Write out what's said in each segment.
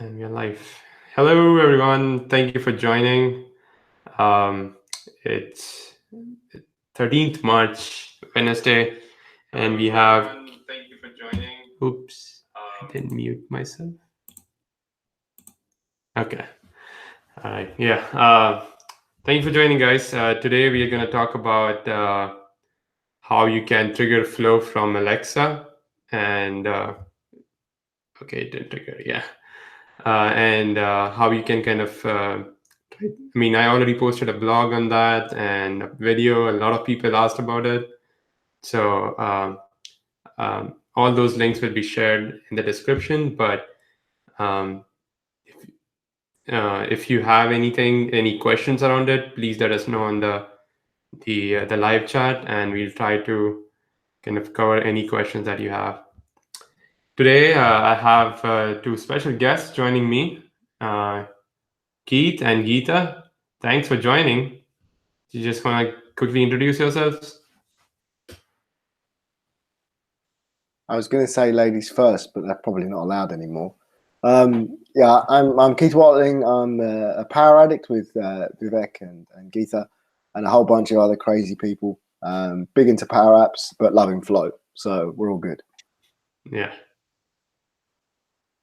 And we're live. Hello, everyone. Thank you for joining. It's 13th March, Wednesday, and we have. Thank you for joining. Oops, I didn't mute myself. Okay. All right. Yeah. Thank you for joining, guys. Today we are going to talk about how you can trigger flow from Alexa, and okay, it didn't trigger. Yeah. And how you can kind of I already posted a blog on that and a video. A lot of people asked about it. So all those links will be shared in the description. But um, if you have any questions around it, please let us know on the live chat, and we'll try to kind of cover any questions that you have. Today, I have two special guests joining me, Keith and Geeta. Thanks for joining. You just want to quickly introduce yourselves? I was going to say ladies first, but they're probably not allowed anymore. Yeah, I'm Keith Watling. I'm a power addict with Vivek and Geeta and a whole bunch of other crazy people. Big into power apps, but loving flow. So we're all good. Yeah.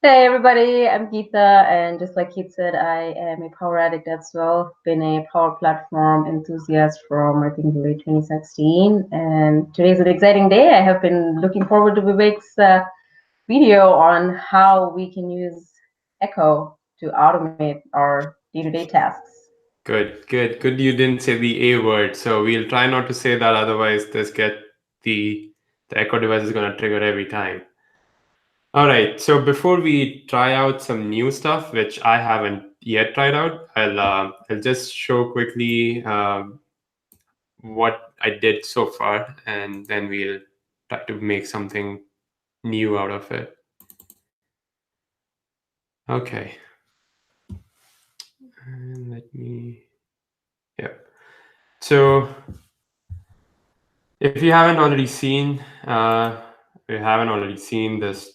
Hey everybody, I'm Geeta, and just like Keith said, I am a power addict as well. Been a power platform enthusiast from I think late 2016, and today's an exciting day. I have been looking forward to Vivek's video on how we can use Echo to automate our day-to-day tasks. Good. You didn't say the A word, so we'll try not to say that. Otherwise, the Echo device is going to trigger every time. All right. So before we try out some new stuff, which I haven't yet tried out, I'll just show quickly what I did so far, and then we'll try to make something new out of it. Okay. And let me. Yeah. So if you haven't already seen this,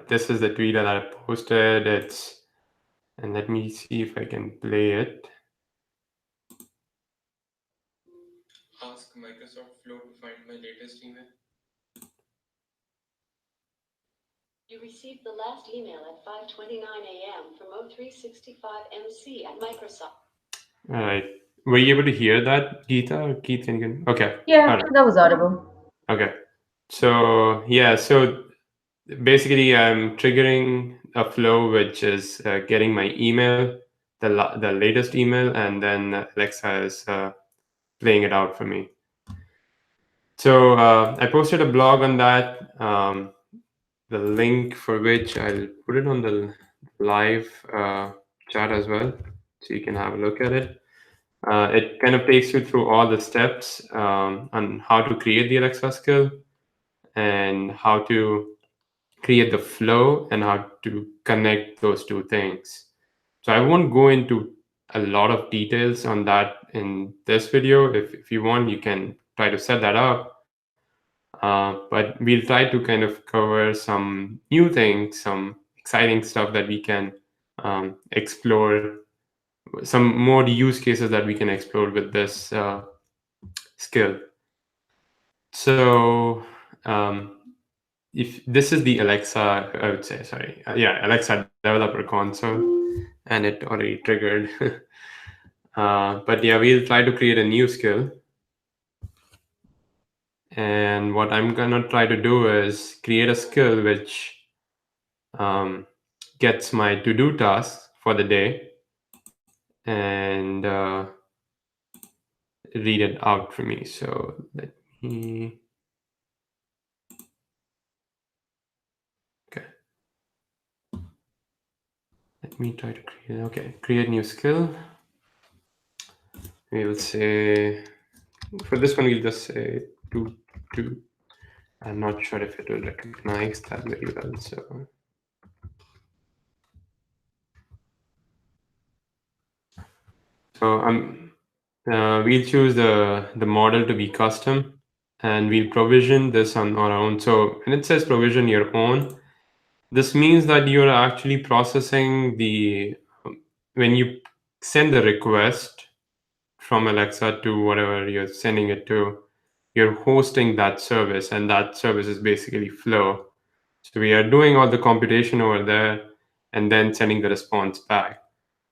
this is the tweet that I posted. And let me see if I can play it. Ask Microsoft Flow to find my latest email. You received the last email at 5:29 a.m. from O365MC at Microsoft. All right. Were you able to hear that, Geeta or Keith? Okay. Yeah, All right. that was audible. Okay. So yeah, so basically I'm triggering a flow which is getting my email, the latest email, and then Alexa is playing it out for me. So I posted a blog on that, the link for which I'll put it on the live chat as well, so you can have a look at it. It kind of takes you through all the steps on how to create the Alexa skill and how to create the flow and how to connect those two things. So I won't go into a lot of details on that in this video. If you want, you can try to set that up. But we'll try to kind of cover some new things, some exciting stuff that we can explore, some more use cases that we can explore with this skill. So if this is the Alexa, I would say, sorry, Alexa developer console, and it already triggered. But yeah, we'll try to create a new skill. And what I'm gonna try to do is create a skill which gets my to-do tasks for the day and read it out for me. So let me. Okay. Let me try to create new skill. We'll say, for this one, we'll just say two. I'm not sure if it will recognize that very well. We'll choose the model to be custom, and we'll provision this on our own. So when it says provision your own, This means that you're actually processing when you send the request from Alexa to whatever you're sending it to, you're hosting that service, and that service is basically Flow. So we are doing all the computation over there and then sending the response back.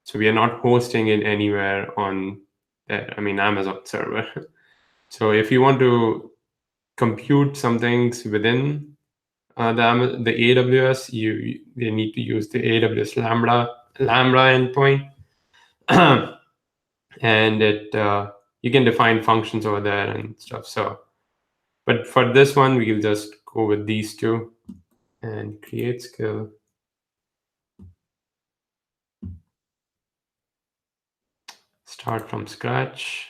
So we are not hosting it anywhere on Amazon server. So if you want to compute some things within the AWS, you need to use the AWS Lambda endpoint, and you can define functions over there and stuff. So, but for this one, we'll just go with these two and create skill. Start from scratch.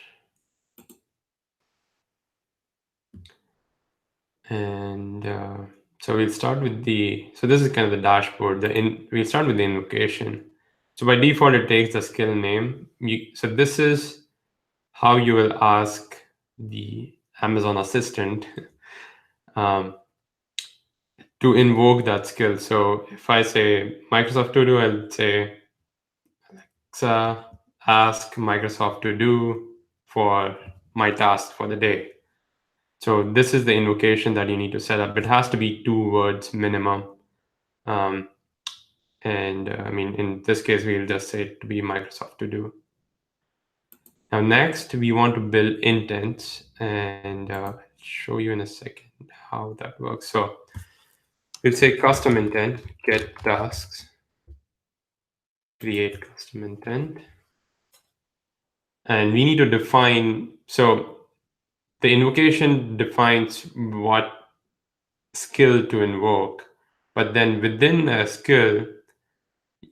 And so we'll start with so this is kind of the dashboard. We'll start with the invocation. So by default, it takes the skill name. So this is how you will ask the Amazon Assistant to invoke that skill. So if I say Microsoft To Do, I'll say, Alexa, ask Microsoft To Do for my task for the day. So this is the invocation that you need to set up. It has to be 2 words minimum. In this case, we'll just say it to be Microsoft To Do. Now, next, we want to build intents, and I'll show you in a second how that works. So we'll say custom intent, get tasks, create custom intent. And we need to define, so the invocation defines what skill to invoke, but then within a skill,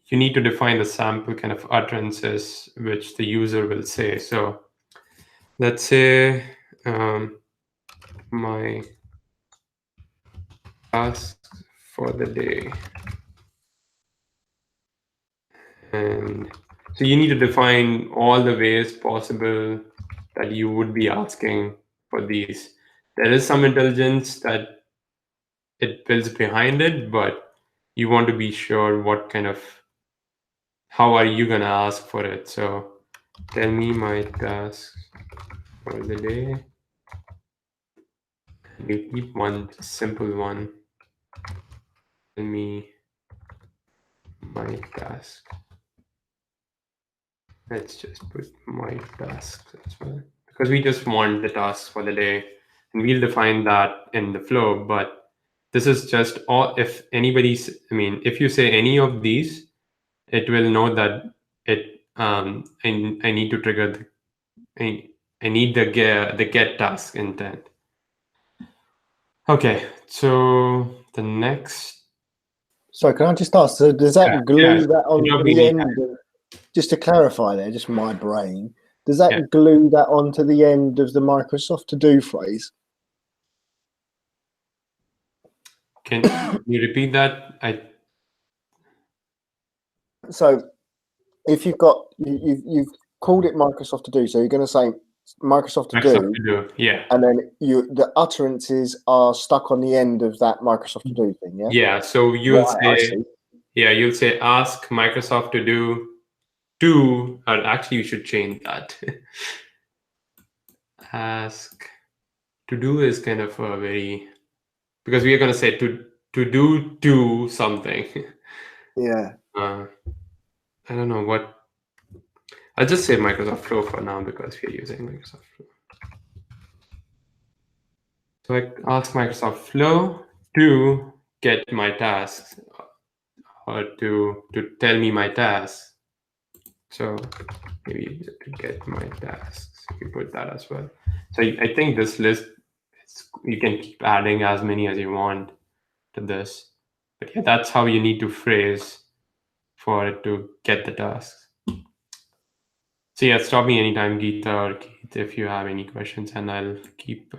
you need to define the sample kind of utterances which the user will say. So let's say my task for the day. And so you need to define all the ways possible that you would be asking for these. There is some intelligence that it builds behind it, but you want to be sure how are you going to ask for it. So tell me my task for the day. We keep one simple one. Tell me my task. Let's just put my tasks as well, because we just want the tasks for the day, and we'll define that in the flow. But this is just all. If you say any of these, it will know that I need to trigger I need the get task intent. Okay, so the next. Sorry, can I just ask? So does that glue that on the end? Just to clarify, there, just my brain. Does that glue that onto the end of the Microsoft To Do phrase? Can you repeat that? So if you've called it Microsoft To Do, so you're going to say Microsoft To Do, yeah, and then the utterances are stuck on the end of that Microsoft To Do thing, yeah. Yeah, so you'll say ask Microsoft To Do or actually you should change that. Ask To Do is kind of a very, because we are going to say to do something. Yeah. I don't know what. I'll just say Microsoft Flow for now because we're using Microsoft Flow. So I ask Microsoft Flow to get my tasks or to tell me my tasks. So maybe to get my tasks, we put that as well. So I think this list, you can keep adding as many as you want to this. But yeah, that's how you need to phrase for it to get the tasks. So yeah, stop me anytime, Geeta or Keith, if you have any questions, and I'll keep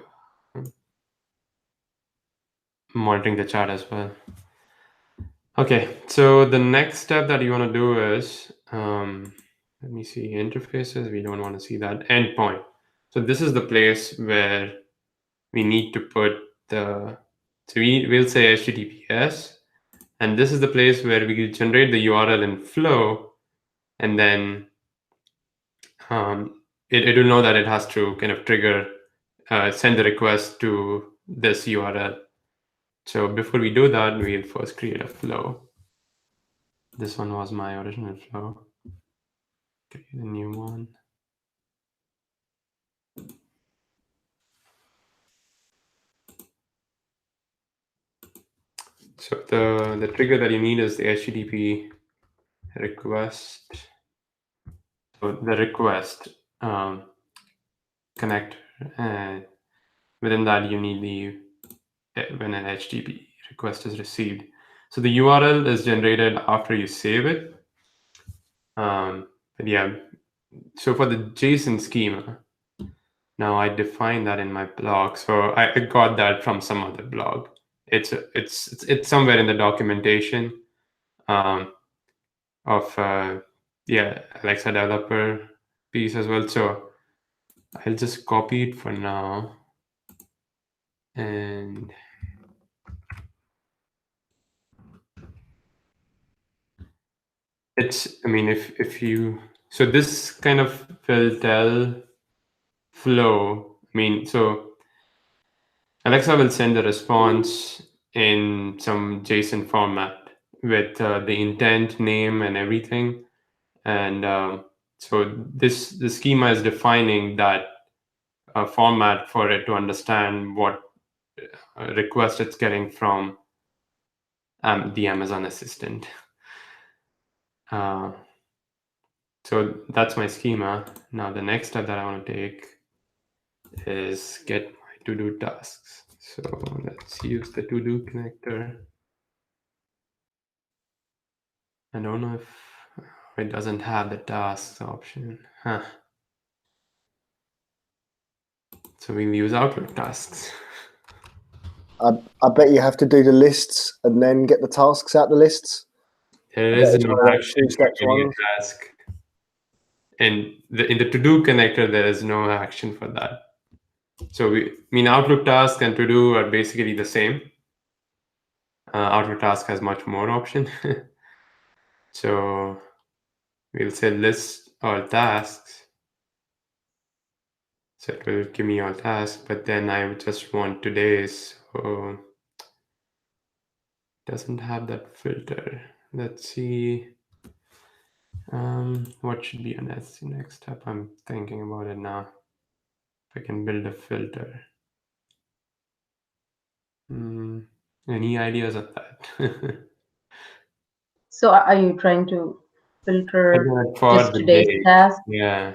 monitoring the chat as well. Okay, so the next step that you want to do is, let me see, interfaces. We don't want to see that. Endpoint. So this is the place where we need to put we'll say HTTPS, And this is the place where we generate the URL in Flow, and then it will know that it has to kind of trigger, send the request to this URL. So before we do that, we'll first create a flow. This one was my original flow. Create a new one. So the trigger that you need is the HTTP request. So the request connector, and within that you need when an HTTP request is received. So the URL is generated after you save it. But yeah, so for the JSON schema, now I define that in my blog. So I got that from some other blog. It's somewhere in the documentation of Alexa developer piece as well. So I'll just copy it for now, and it's, I mean, if you, so this kind of will tell Flow, I mean, so Alexa will send the response in some JSON format with the intent, name, and everything. And so the schema is defining that format for it to understand what request it's getting from the Amazon Assistant. So that's my schema. Now the next step that I want to take is get my to-do tasks. So let's use the to-do connector. I don't know if it doesn't have the tasks option. Huh. So we'll use Outlook tasks. I bet you have to do the lists and then get the tasks out the lists. There I bet is it's no one of those action for two-steps getting ones. a task. And in the to-do connector, there is no action for that. So Outlook task and to-do are basically the same. Outlook task has much more option. So we'll say list all tasks. So it will give me all tasks, but then I would just want today's. So it doesn't have that filter. Let's see. What should be a next step? I'm thinking about it now. If I can build a filter. Any ideas of that? So are you trying to filter For just the today's date. task? Yeah.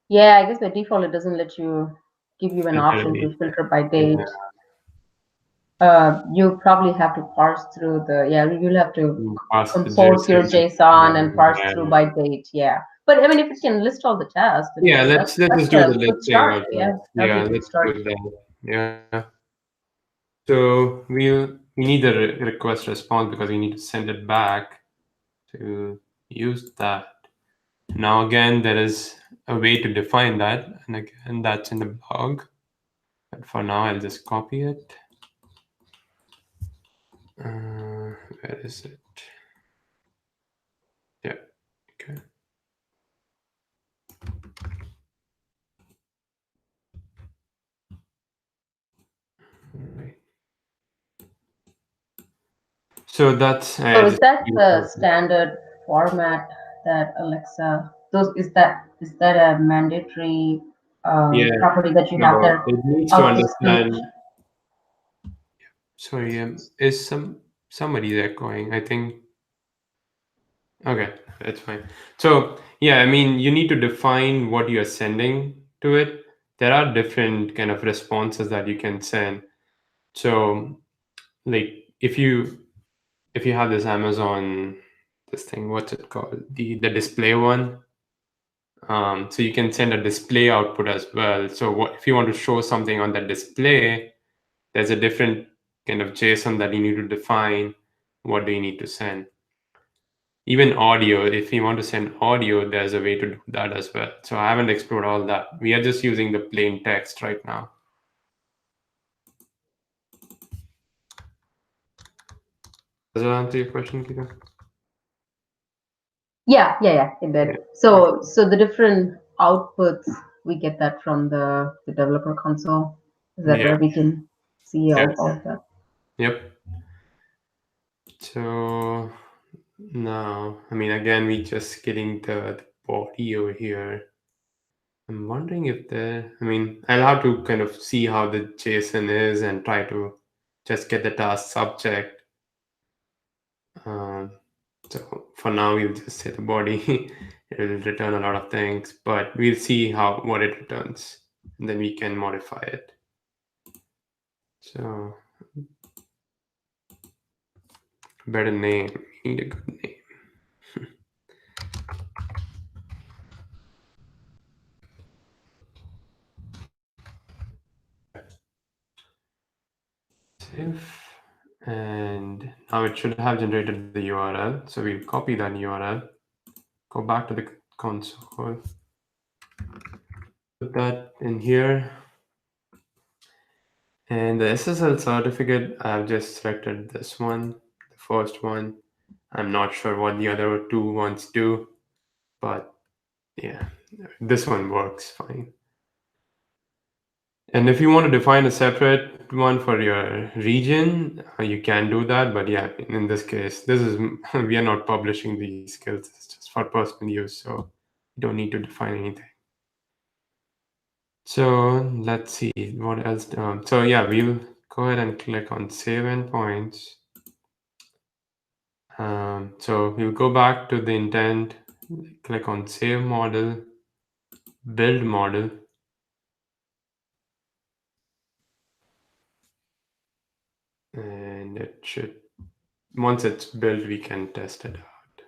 Yeah, I guess by default it doesn't let you give you an option to filter by date. Yeah. You probably have to parse through you'll have to compose your JSON. JSON and parse Yeah. through by date. Yeah, but I mean, if it can list all the tasks, then Yeah, let's just do the a good listing start. out. Yeah, that'd be a good Let's start. do that. Yeah. So we need the request response because we need to send it back to use that. Now again, there is a way to define that, and again, that's in the blog. But for now, I'll just copy it. Where is it? Yeah. Okay. All right. So that's. So is that the standard format that Alexa? Is that a mandatory property that you have there? It needs to understand. Sorry, is somebody there going? I think. Okay, that's fine. So yeah, I mean, you need to define what you're sending to it. There are different kind of responses that you can send. So, like, if you have this Amazon, this thing, what's it called? The display one. So you can send a display output as well. So what if you want to show something on that display? There's a different kind of JSON that you need to define. What do you need to send? Even audio, if you want to send audio, there's a way to do that as well. So I haven't explored all that. We are just using the plain text right now. Does that answer your question, Kika? Yeah, it did. Yeah. So the different outputs, we get that from the developer console. Is that where we can see all of that? Yep. So now, I mean, again, we just getting the body over here. I'm wondering if I mean, I'll have to kind of see how the JSON is and try to just get the task subject. So for now, we'll just say the body. It will return a lot of things, but we'll see what it returns, and then we can modify it. So better name. We need a good name. Save. And now it should have generated the URL. So we'll copy that URL, go back to the console, put that in here. And the SSL certificate, I've just selected this one, the first one. I'm not sure what the other two ones do, but yeah, this one works fine. And if you want to define a separate one for your region, you can do that. But yeah, in this case, we are not publishing these skills. It's just for personal use, so you don't need to define anything. So let's see what else. So yeah, we'll go ahead and click on Save Endpoints. So we'll go back to the intent, click on Save Model, Build Model. And it should, once it's built, we can test it out.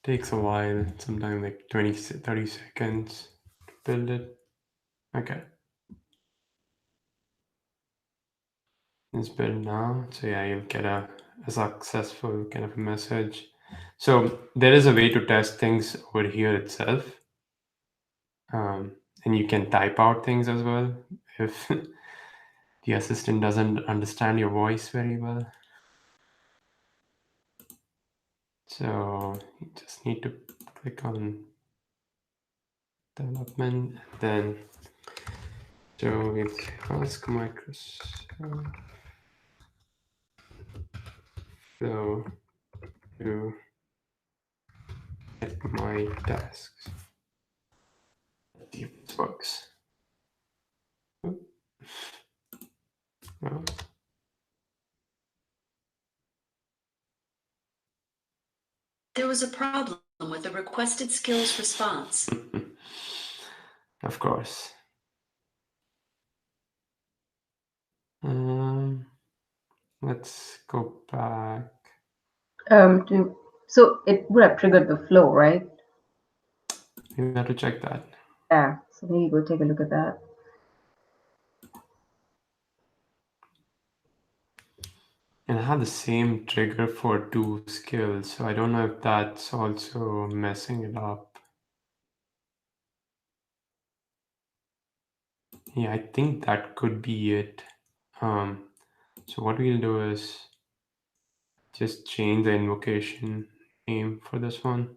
Takes a while, sometimes like 20-30 seconds to build it. Okay. It's built now. So yeah, you'll get a successful kind of a message. So there is a way to test things over here itself. And you can type out things as well if the assistant doesn't understand your voice very well. So you just need to click on development, and then so we'll ask Microsoft Flow to get my tasks. Let's see if this works. Oh. There was a problem with the requested skills response. Of course. Let's go back. So it would have triggered the flow, right? You have to check that. Yeah. So maybe go take a look at that. And I have the same trigger for 2 skills, so I don't know if that's also messing it up. Yeah, I think that could be it. So what we'll do is just change the invocation name for this one.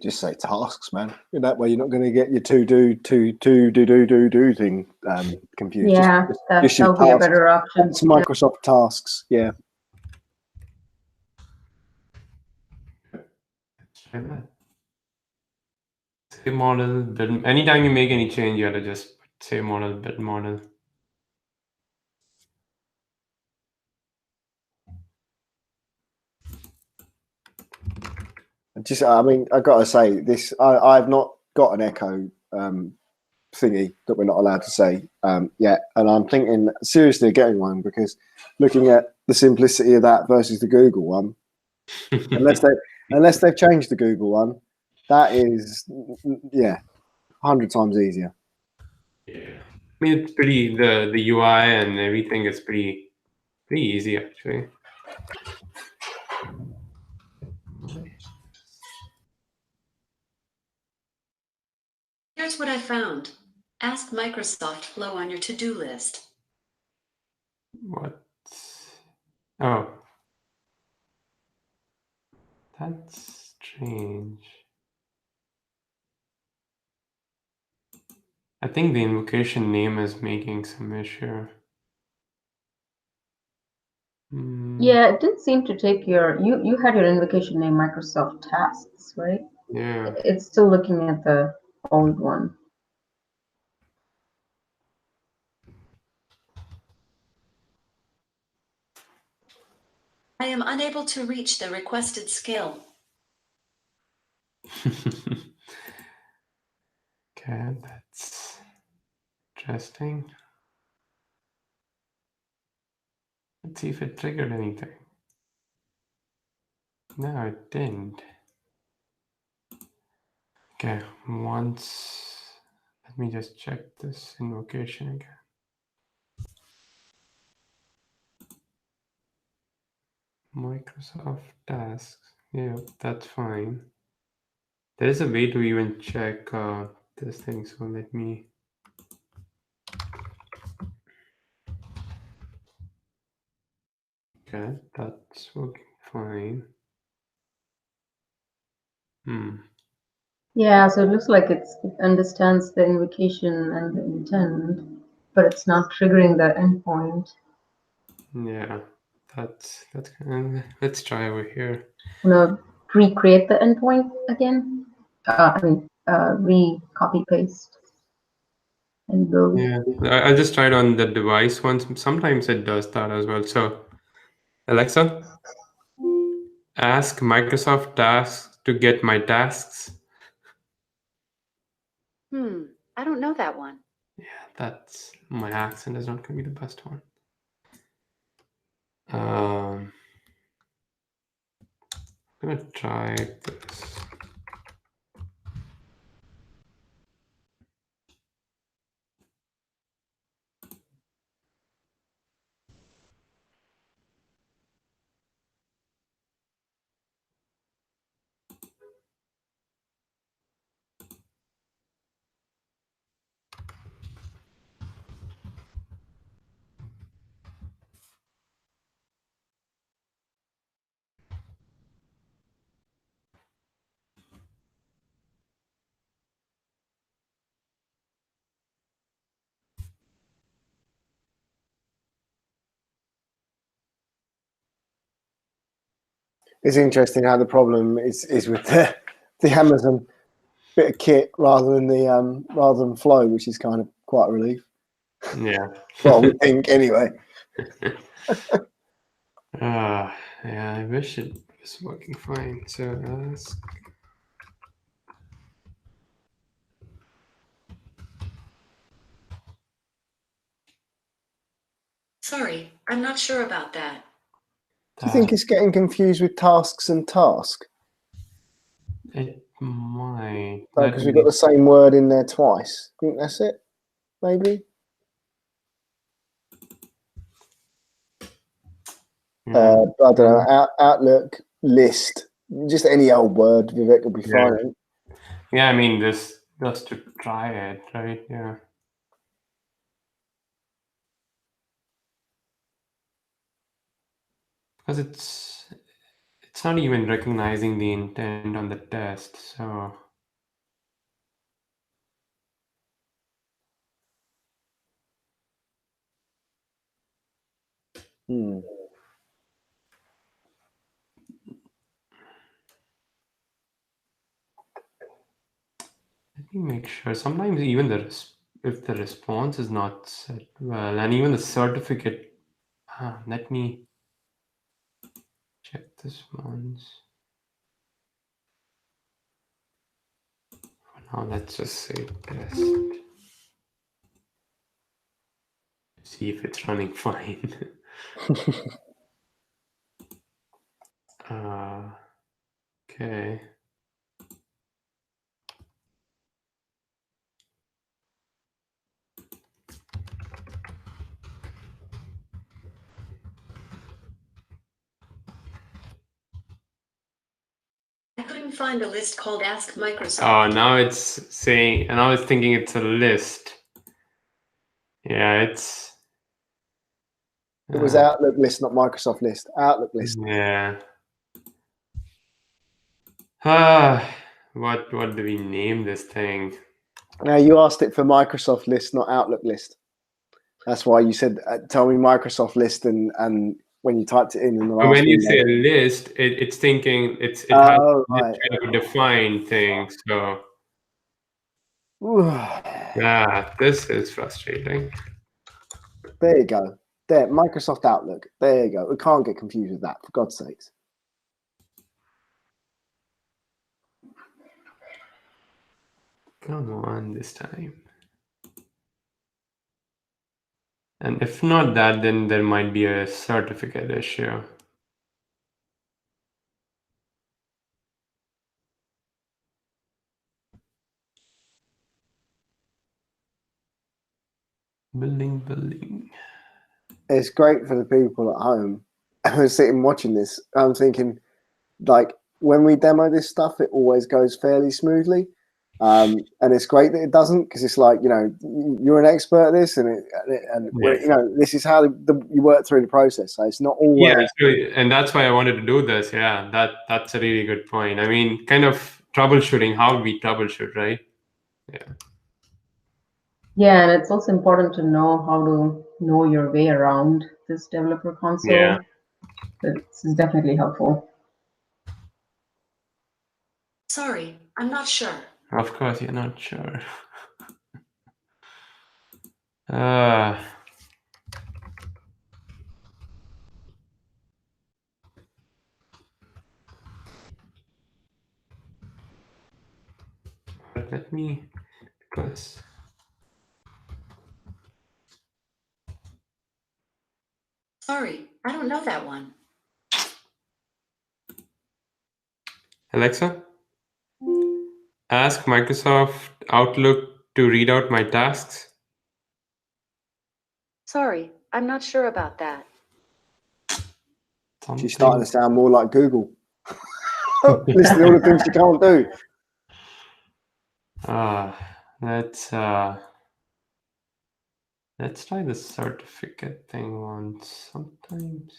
Just say tasks, man. In that way, you're not going to get your do thing confused. Yeah, just that'll be a better option. It's Microsoft Tasks. Yeah. Let's try that. Save model, build. Anytime you make any change, you have to just save model, build model. I mean, I got to say this. I've not got an echo thingy that we're not allowed to say yet, and I'm thinking seriously of getting one because looking at the simplicity of that versus the Google one, unless they've changed the Google one, that is 100 times easier. Yeah. I mean, it's pretty, the UI and everything is pretty easy actually. Here's what I found. Ask Microsoft Flow on your to-do list. What? Oh, that's strange. I think the invocation name is making some issue. Yeah, it didn't seem to take you had your invocation name Microsoft Tasks, right? Yeah. It's still looking at the old one. I am unable to reach the requested skill. Okay, that's interesting. Let's see if it triggered anything. No, it didn't. Okay, let me just check this invocation again. Microsoft Tasks. Yeah, that's fine. There is a way to even check this thing, so let me. Okay, that's working fine. Yeah, so it looks like it understands the invocation and the intent, but it's not triggering the endpoint. Yeah, that's let's try over here. I'm gonna recreate the endpoint again. Re-copy paste and build. Yeah, I just tried on the device once. Sometimes it does that as well. So, Alexa, ask Microsoft Tasks to get my tasks. I don't know that one. Yeah, that's my accent is not going to be the best one. I'm gonna try this. It's interesting how the problem is with the Amazon bit of kit rather than Flow, which is kind of quite a relief. Yeah. Well, we think anyway. Yeah, I wish it was working fine. So ask. Sorry, I'm not sure about that. Do you think it's getting confused with tasks and task? It might. Because we've got the same word in there twice. Think that's it? Maybe. Yeah. I don't know. Outlook list. Just any old word, Vivek, will be fine. Yeah, I mean, this just to try it, right? Yeah. Because it's not even recognizing the intent on the test, so. Let me make sure. Sometimes even if the response is not set well, and even the certificate. Let me check this once. For now, let's just say test. See if it's running fine. Okay. couldn't find a list called Ask Microsoft. Oh, now it's saying, and I was thinking it's a list. Yeah, it's. It was Outlook list, not Microsoft list. Outlook list. Yeah. What do we name this thing? Now you asked it for Microsoft list, not Outlook list. That's why you said, "Tell me Microsoft list," and when you typed it in the last. When you window, say list, it's thinking it has right. kind of defined thing. So Ooh. yeah, this is frustrating. There you go. There, Microsoft Outlook. There you go. We can't get confused with that, for God's sakes. Come on, this time. And if not that, then there might be a certificate issue. Building. It's great for the people at home who are sitting watching this. I'm thinking, like, when we demo this stuff, it always goes fairly smoothly. And it's great that it doesn't, because it's like, you know, you're an expert at this, and Yeah. you know, this is how you work through the process. So it's not always. Yeah, so, and that's why I wanted to do this. Yeah, that's a really good point. I mean, kind of troubleshooting, how we troubleshoot, right? Yeah. Yeah, and it's also important to know how to know your way around this developer console. Yeah. This is definitely helpful. Sorry, I'm not sure. Of course, you're not sure. Uh, let me, because Sorry, I don't know that one. Alexa, ask Microsoft Outlook to read out my tasks. Sorry, I'm not sure about that. She's starting to sound more like Google. Listing all the things you can't do. Let's try the certificate thing once. Sometimes.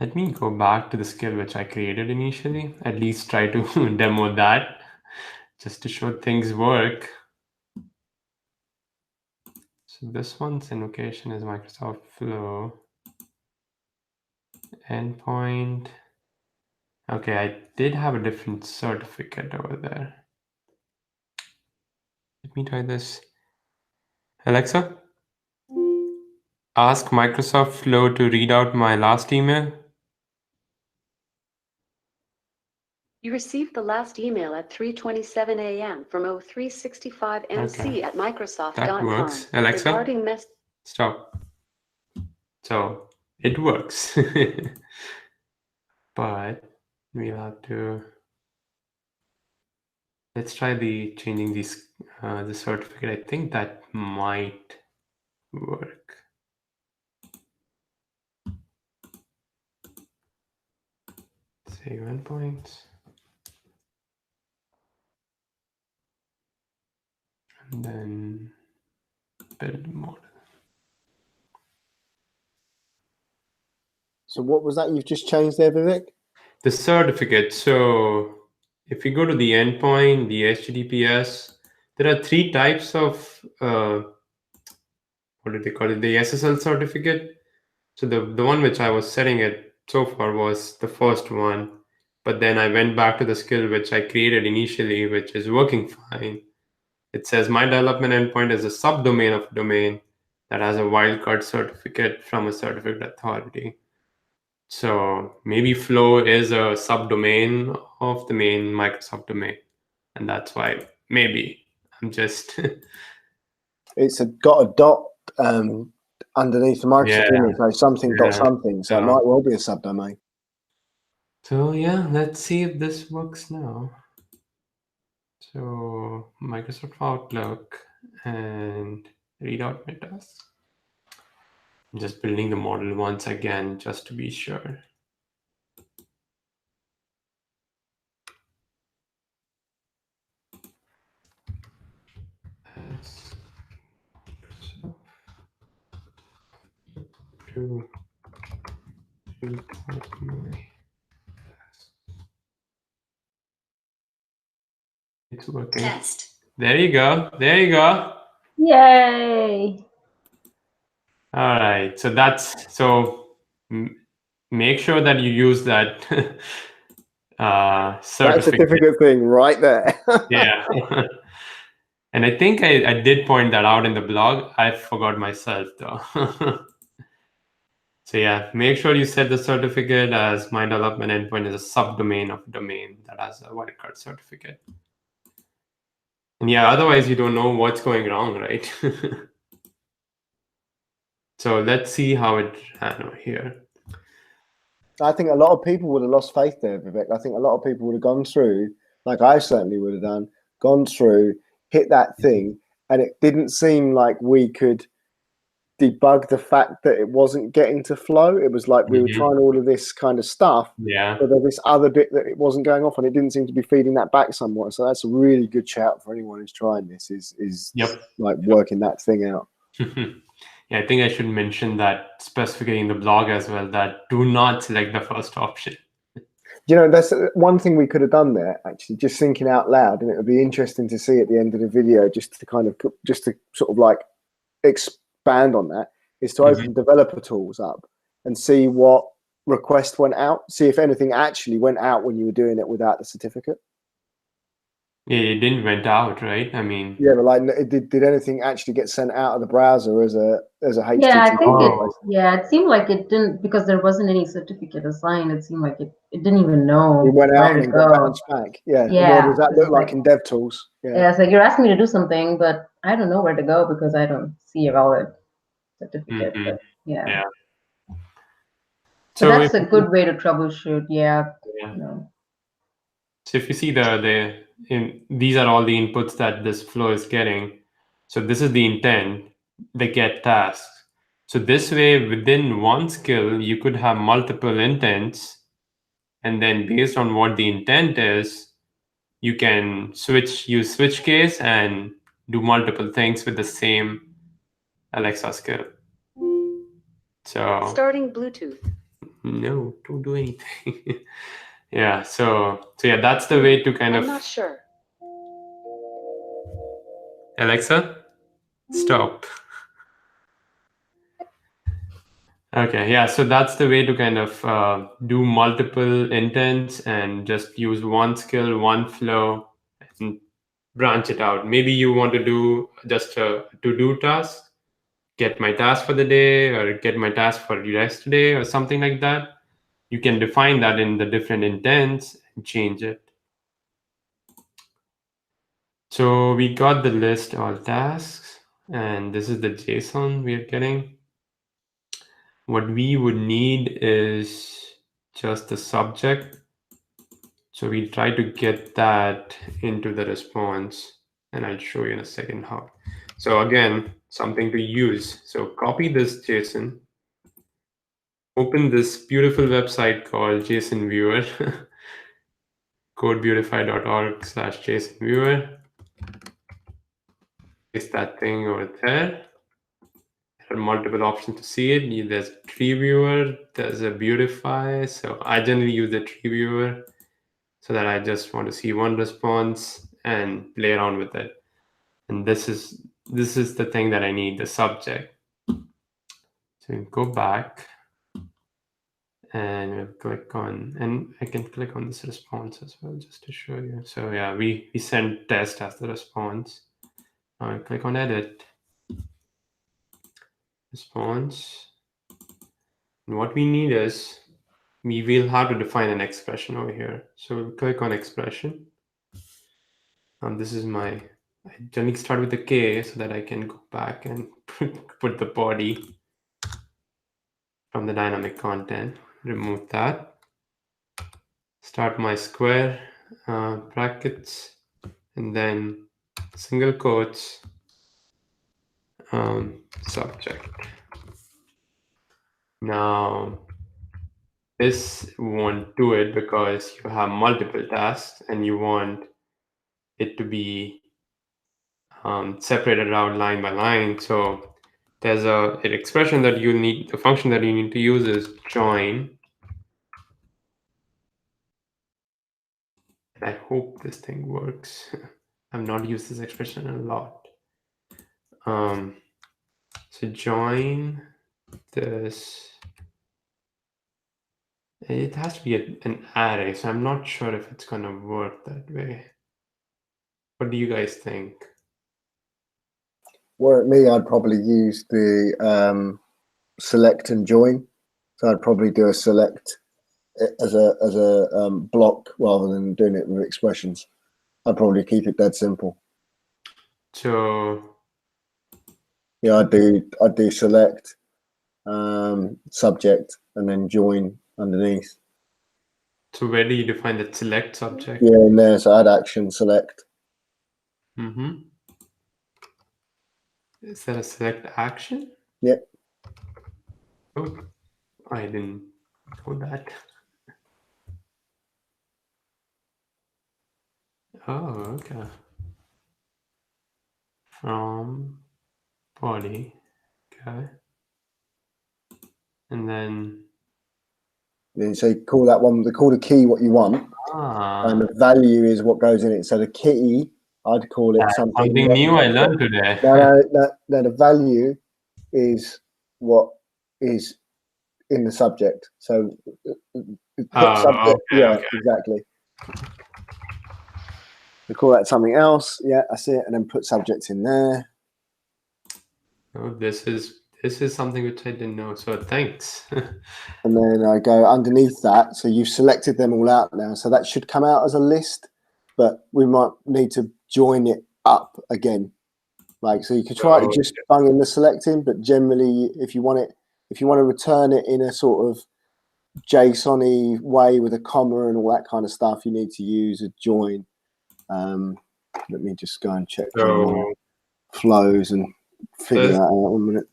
Let me go back to the skill which I created initially. At least try to demo that, just to show things work. So this one's invocation is Microsoft Flow. Endpoint. Okay, I did have a different certificate over there. Let me try this. Alexa, ask Microsoft Flow to read out my last email. You received the last email at 3:27 a.m. from 0365mc at Microsoft.com. That works. Alexa, regarding stop. So it works. But we'll have to. Let's try changing these the certificate. I think that might work. Save endpoints. And then build model. So what was that you've just changed there, Vivek? The certificate. So if you go to the endpoint, the HTTPS, there are three types of what do they call it? The SSL certificate. So the one which I was setting it so far was the first one, but then I went back to the skill which I created initially, which is working fine. It says my development endpoint is a subdomain of domain that has a wildcard certificate from a certificate authority. So maybe Flow is a subdomain of the main Microsoft domain, and that's why maybe I'm just. It's got a dot underneath the Microsoft image, so something dot something. So it might well be a subdomain. So yeah, let's see if this works now. So Microsoft Outlook and read out my tasks. I'm just building the model once again just to be sure. to report my It's working. Test. There you go. There you go. Yay! All right. So that's make sure that you use that That certificate. certificate thing right there. Yeah. And I think I did point that out in the blog. I forgot myself though. So yeah, make sure you set the certificate as my development endpoint is a subdomain of domain that has a wildcard certificate. And yeah, otherwise you don't know what's going wrong, right? So let's see how it ran over here. I think a lot of people would have lost faith there, Vivek. I think a lot of people would have gone through, like I certainly would have done, gone through, hit that thing, and it didn't seem like we could debug the fact that it wasn't getting to flow. It was like we were trying all of this kind of stuff, Yeah. but there's this other bit that it wasn't going off, and it didn't seem to be feeding that back somewhat. So that's a really good shout for anyone who's trying this. Is Yep. like working that thing out. Yeah, I think I should mention that specifically in the blog as well, that do not select the first option. You know, that's one thing we could have done there, actually, just thinking out loud, and it would be interesting to see at the end of the video, just to sort of like expand on that, is to open developer tools up and see what request went out, see if anything actually went out when you were doing it without the certificate. Yeah, it didn't went out, right? I mean, Yeah, but like, did anything actually get sent out of the browser as a HTTP? Yeah, I think Oh. it seemed like it didn't, because there wasn't any certificate assigned. It seemed like it didn't even know It went out where and to then got go. bounced back. Yeah. Yeah, What does that it's look like like- in DevTools? Yeah, it's like you're asking me to do something, but I don't know where to go because I don't see a valid certificate. But yeah. Yeah. So that's if a good way to troubleshoot. Yeah. Yeah. You know. So if you see these are all the inputs that this flow is getting. So this is the intent, the get tasks. So this way, within one skill, you could have multiple intents, and then based on what the intent is, you can use switch case and do multiple things with the same Alexa skill. So Starting Bluetooth. no, don't do anything. Yeah, so yeah, that's the way to kind I'm of not sure. Alexa, stop. Okay, yeah, so that's the way to kind of do multiple intents and just use one skill, one flow, and branch it out. Maybe you want to do just a to-do task, get my task for the day, or get my task for yesterday, or something like that. You can define that in the different intents and change it. So we got the list all tasks, and this is the JSON we are getting. What we would need is just the subject. So we try to get that into the response, and I'll show you in a second how. So again, something to use. So copy this JSON, open this beautiful website called JSON Viewer, codebeautify.org/JSON Viewer. Paste that thing over there. There are multiple options to see it. There's a tree viewer, there's a beautify. So I generally use the tree viewer so that I just want to see one response and play around with it. And this is the thing that I need, the subject. So we go back and we'll click on, and I can click on this response as well just to show you. So yeah, we send test as the response. Now I click on edit. Response. And what we need is, we will have to define an expression over here. So we'll click on expression. This is I generally start with the K so that I can go back and put the body from the dynamic content. Remove that. Start my square brackets, and then single quotes, subject. Now, this won't do it because you have multiple tasks and you want it to be separated out line by line. So there's an expression that you need, the function that you need to use is join. I hope this thing works. I've not used this expression a lot. So join this. It has to be an array, so I'm not sure if it's going to work that way. What do you guys think? Were it me, I'd probably use the select and join. So I'd probably do a select as a block rather than doing it with expressions. I'd probably keep it dead simple. So Yeah, I'd do select, subject, and then join underneath. so where do you define the select subject? Yeah, and there's add action select. Mm-hmm. Is that a select action? Yep. Oh, I didn't know that. Oh, okay. From body, okay. And then So you call that one, call the key what you want, and the value is what goes in it. So the key, I'd call it something new I learned today. No, the value is what is in the subject. So subject, okay. exactly. We call that something else. Yeah, that's it. And then put subject in there. Oh, this is something which I didn't know. So thanks. And then I go underneath that. So you've selected them all out now. So that should come out as a list, but we might need to join it up again. Like, so you could try to just bung in the selecting, but generally if you want to return it in a sort of JSON-y way with a comma and all that kind of stuff, you need to use a join. Let me just go and check my flows and figure that out 1 minute.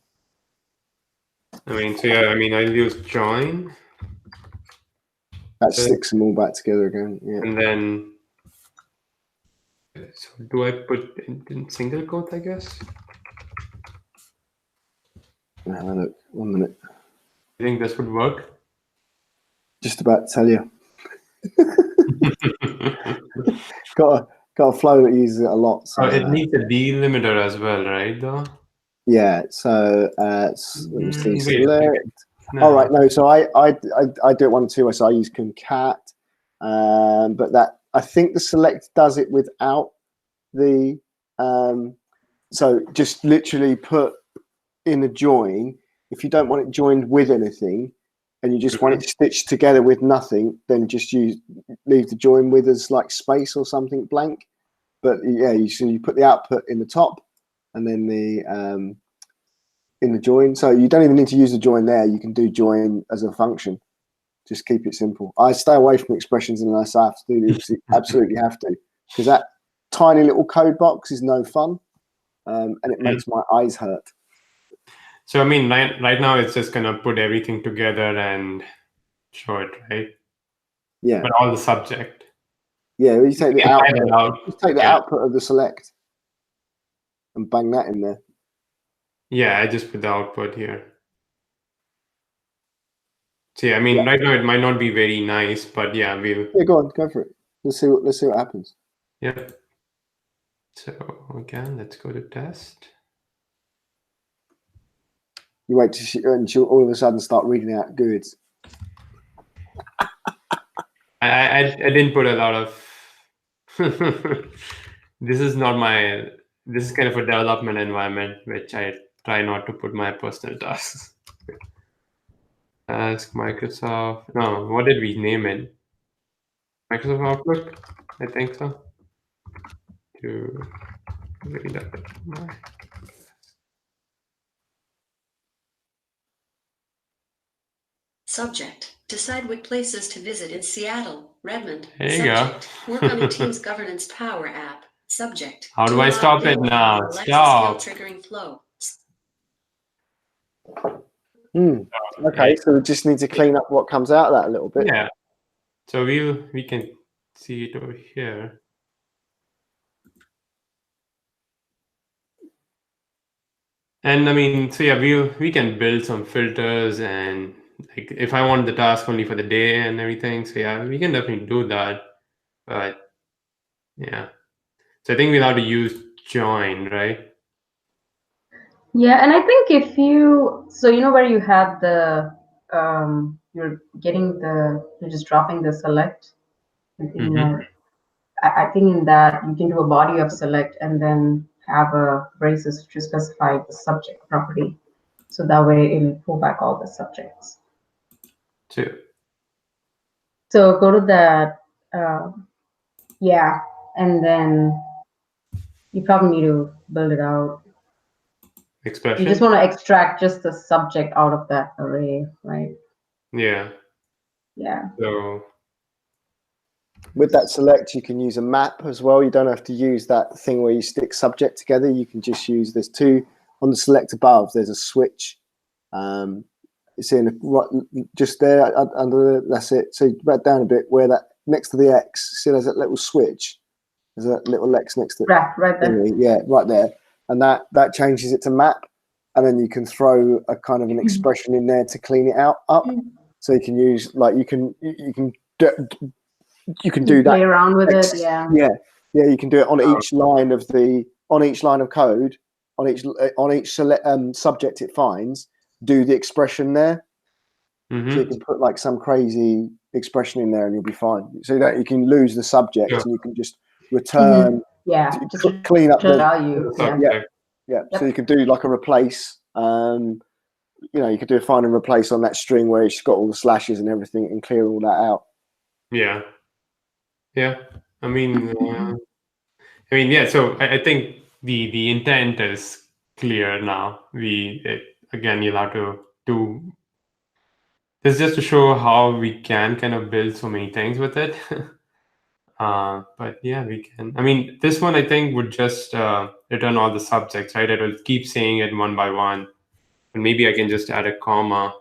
I mean, so yeah, I mean, I'll use join. That sticks them all back together again. Yeah. And then, so do I put in single quote, I guess? Have a look. 1 minute. You think this would work? Just about to tell you. got a flow that uses it a lot. So it needs a delimiter as well, right? Though. Yeah. So let me see. Select. No. All right. No. So I do it 1 2. So I use concat, but that I think the select does it without the. So just literally put in a join. If you don't want it joined with anything, and you just want it stitched together with nothing, then just leave the join with as like space or something blank. But yeah, you put the output in the top, and then the in the join. So you don't even need to use the join there. You can do join as a function. Just keep it simple. I stay away from expressions unless I have to do it. Absolutely have to, because that tiny little code box is no fun, and it makes my eyes hurt. So I mean, right now it's just gonna put everything together and show it, right? Yeah. But all the subject. Yeah, you take the output. Just take the output of the select and bang that in there. Yeah, I just put the output here. See, I mean, right now it might not be very nice, but yeah, we'll. Yeah, go for it. Let's see what happens. Yep. So again, let's go to test. You wait and she'll all of a sudden start reading out GUIDs. I didn't put a lot of. This is not my. This is kind of a development environment, which I try not to put my personal tasks. Ask Microsoft. No, what did we name it? Microsoft Outlook, I think so. To read up my. Subject. Decide what places to visit in Seattle, Redmond. There you Subject. go. Work on your team's governance power app. Subject. How do I stop it now? Stop. Triggering flow. Okay, so we just need to clean up what comes out of that a little bit. Yeah. So we can see it over here. And I mean, so yeah, we can build some filters, and like if I want the task only for the day and everything, so yeah, we can definitely do that. But yeah, so I think we'll have to use join, right? Yeah, and I think if you, so you know where you had the, you're just dropping the select in Mm-hmm. your, I think in that you can do a body of select and then have a braces to specify the subject property. So that way it'll pull back all the subjects. So go to that, yeah, and then you probably need to build it out. Expression. You just want to extract just the subject out of that array, right? Yeah. Yeah. So With that select, you can use a map as well. You don't have to use that thing where you stick subject together. You can just use, there's two on the select above. There's a switch. It's in right just there under. That's it. So back down a bit where that next to the X. See, there's that little switch. There's a little X next to it. Right there. Yeah, right there. And that changes it to map. And then you can throw a kind of an expression in there to clean it up. So you can use like you can do that. Play around with it, yeah. Yeah. You can do it on each line of code, on each subject it finds. Do the expression there. Mm-hmm. So you can put like some crazy expression in there, and you'll be fine. So that you can lose the subject, and you can just return. Yeah, just clean up the value. Yeah. So you could do like a replace. You could do a find and replace on that string where it's got all the slashes and everything, and clear all that out. Yeah. I mean, yeah. So I think the intent is clear now. Again, you'll have to do this just to show how we can kind of build so many things with it. But yeah, we can. I mean, this one I think would just return all the subjects, right? It will keep saying it one by one. And maybe I can just add a comma,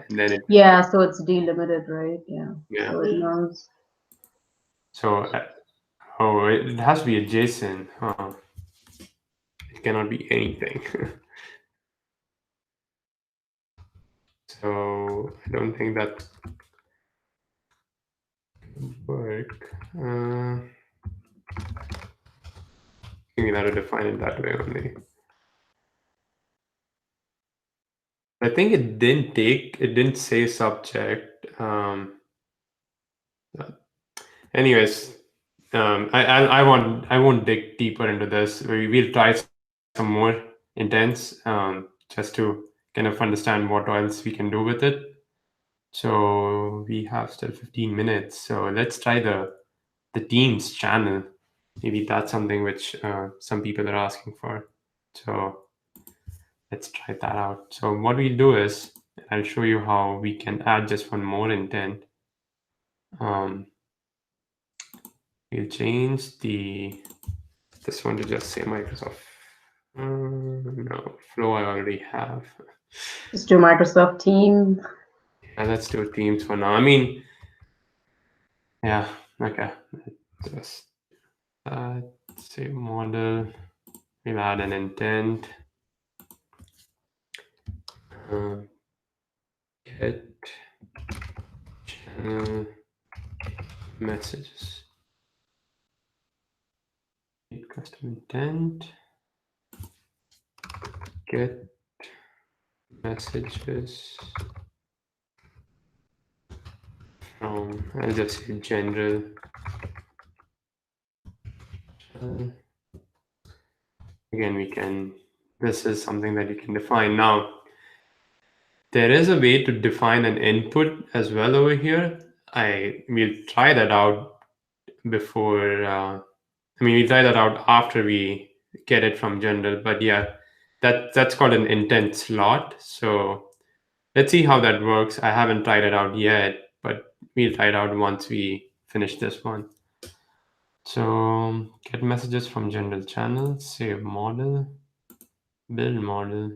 and then it. Yeah, so it's delimited, right? Yeah. Yeah. So it knows. So, it has to be a JSON. It cannot be anything. So I don't think that would work. I think we'll have to define it that way only. I think it didn't say subject. Anyways, I won't dig deeper into this. We'll try some more intents just to kind of understand what else we can do with it. So we have still 15 minutes. So let's try the Teams channel. Maybe that's something which some people are asking for. So let's try that out. So what we'll do is I'll show you how we can add just one more intent. We'll change this one to just say Microsoft. No, Flow I already have. Just do Microsoft Teams. Yeah, let's do Teams for now. I mean, yeah, okay. Just save model. We'll add an intent. Get channel messages. Custom intent. Get messages from, I'll just say general. Again, this is something that you can define. Now, there is a way to define an input as well over here. We'll try that out before, we'll try that out after we get it from general, but yeah, that's called an intent slot. So let's see how that works. I haven't tried it out yet, but we'll try it out once we finish this one. So get messages from general channel, save model, build model,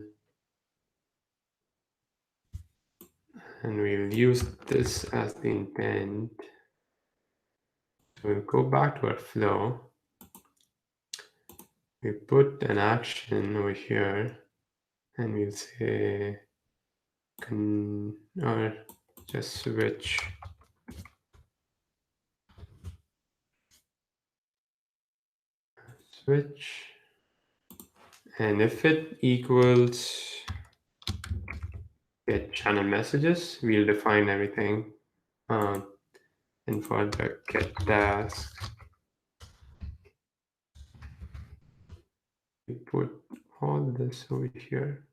and we'll use this as the intent. So we'll go back to our flow. We put an action over here. and we'll say or just switch. And if it equals get channel messages, we'll define everything. And for the get task, we put all this over here.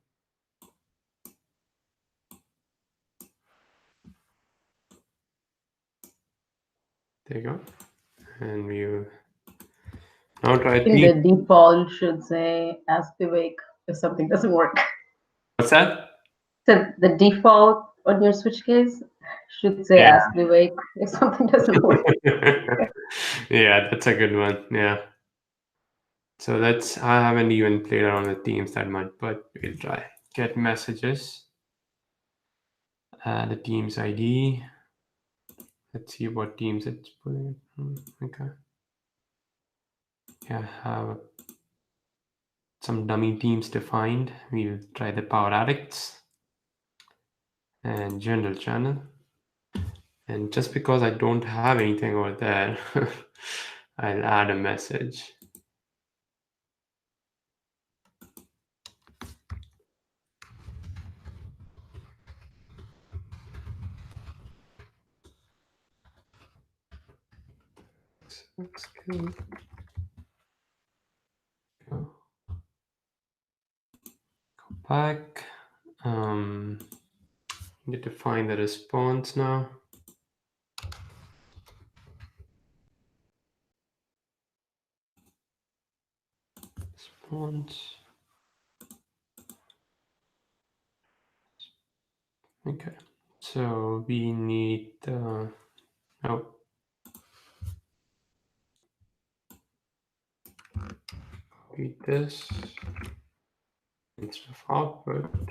There you go. And we'll now try I think the default should say ask Vivek if something doesn't work. What's that? So the default on your switch case should say Yeah. ask Vivek if something doesn't work. Yeah, that's a good one. Yeah. So I haven't even played around with Teams that much, but we'll try. Get messages. The Teams ID. Let's see what Teams it's pulling. Okay. Yeah, have some dummy teams defined. We'll try the Power Addicts and General Channel. And just because I don't have anything over there, I'll add a message. Go back. Need to find the response now. Response. Okay, so we need read this instead of output.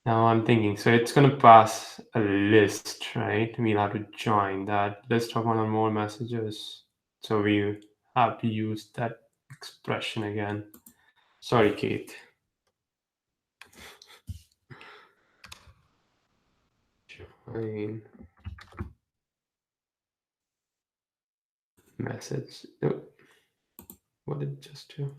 Now I'm thinking, so it's going to pass a list, right? We'll have to join that list of one or more messages. So we have to use that expression again. Sorry, Kate. Join message. Oh, what did it just do?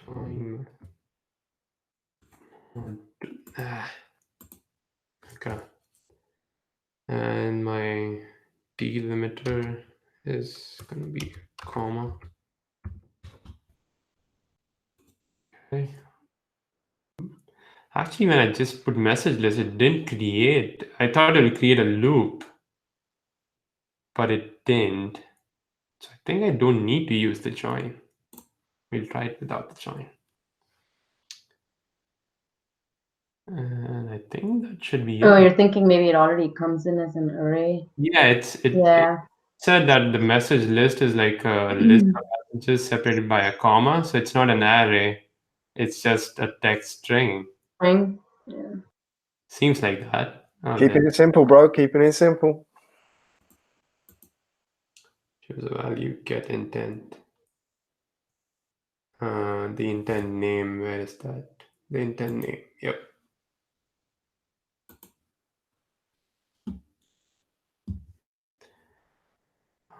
Join. Okay. And my delimiter is going to be comma. Okay. Actually, when I just put message list, it didn't create. I thought it would create a loop, but it didn't. So I think I don't need to use the join. We'll try it without the join. And I think that should be it. Oh, you're thinking maybe it already comes in as an array? Yeah, it said that the message list is like a list of messages separated by a comma. So it's not an array. It's just a text string. String? Yeah. Seems like that. Keeping it simple, bro. Keeping it simple. Choose a value, get intent. The intent name, where is that? The intent name, yep.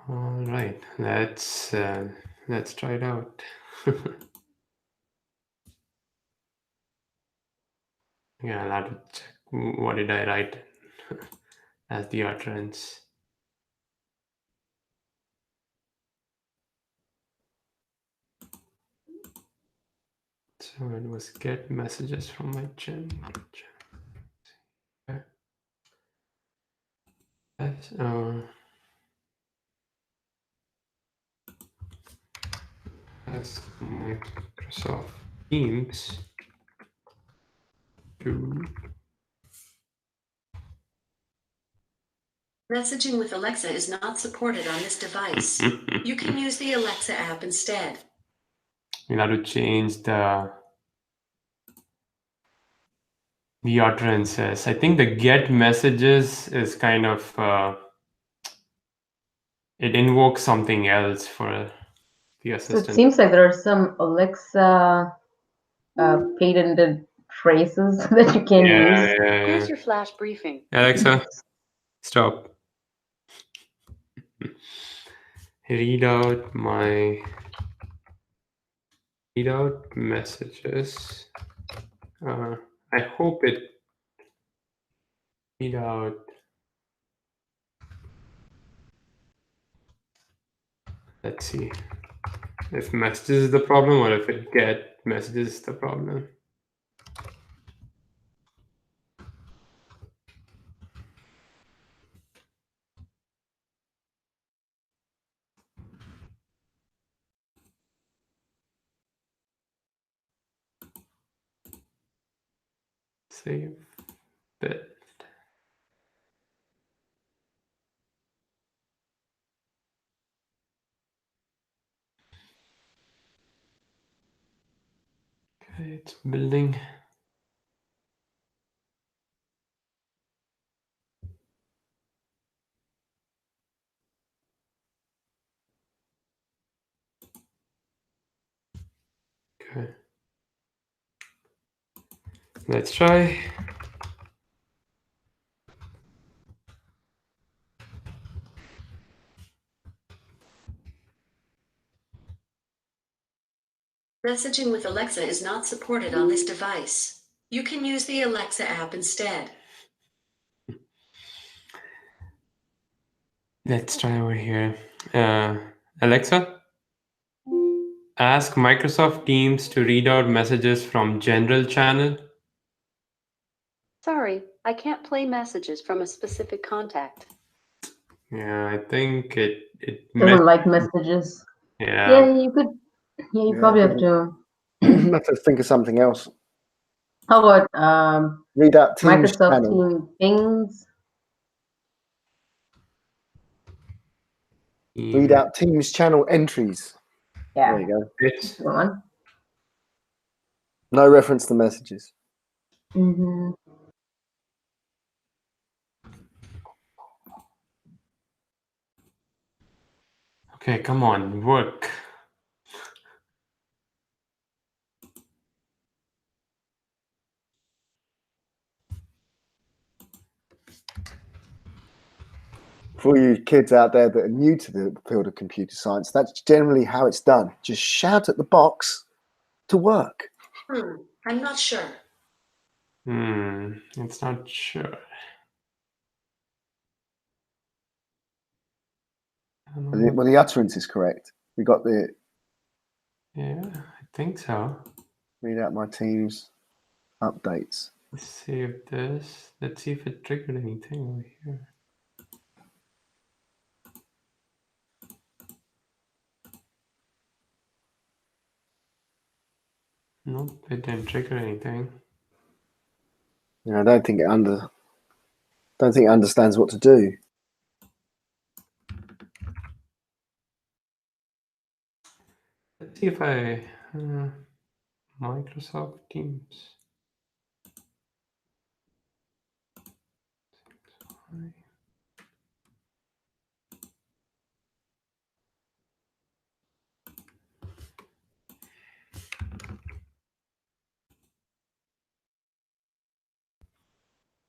All right, let's try it out. Yeah, I'll have to check what did I write as the utterance. So it was get messages from my gen. Okay. That's, ask Microsoft Teams to Messaging with Alexa is not supported on this device. You can use the Alexa app instead. We'll have to change the The utterances. I think the get messages is kind of it invokes something else for the So assistant. it seems like there are some Alexa patented phrases that you can use. Here's your flash briefing. Alexa, stop. Read out messages. I hope it read out. Let's see if messages is the problem or if it get messages is the problem. Save bit. Okay, it's building. Okay. Let's try. Messaging with Alexa is not supported on this device. You can use the Alexa app instead. Let's try over here. Alexa, ask Microsoft Teams to read out messages from general channel. Sorry, I can't play messages from a specific contact. Yeah, I think it Doesn't like messages. yeah. Yeah, you could. Yeah, you probably have to. have to think of something else. How about Read out Teams Microsoft channel. Team pings? Read out Teams channel entries. Yeah. There you go. It's Go on. No reference to messages. Mm-hmm. okay. Come on, work. For you kids out there that are new to the field of computer science, that's generally how it's done. Just shout at the box to work. I'm not sure. It's not sure. Well, the utterance is correct. We got the. Yeah, I think so. Read out my Teams updates. Let's save this. Let's see if it triggered anything over here. Nope, it didn't trigger anything. I don't think it understands what to do. Let's see if I Microsoft Teams.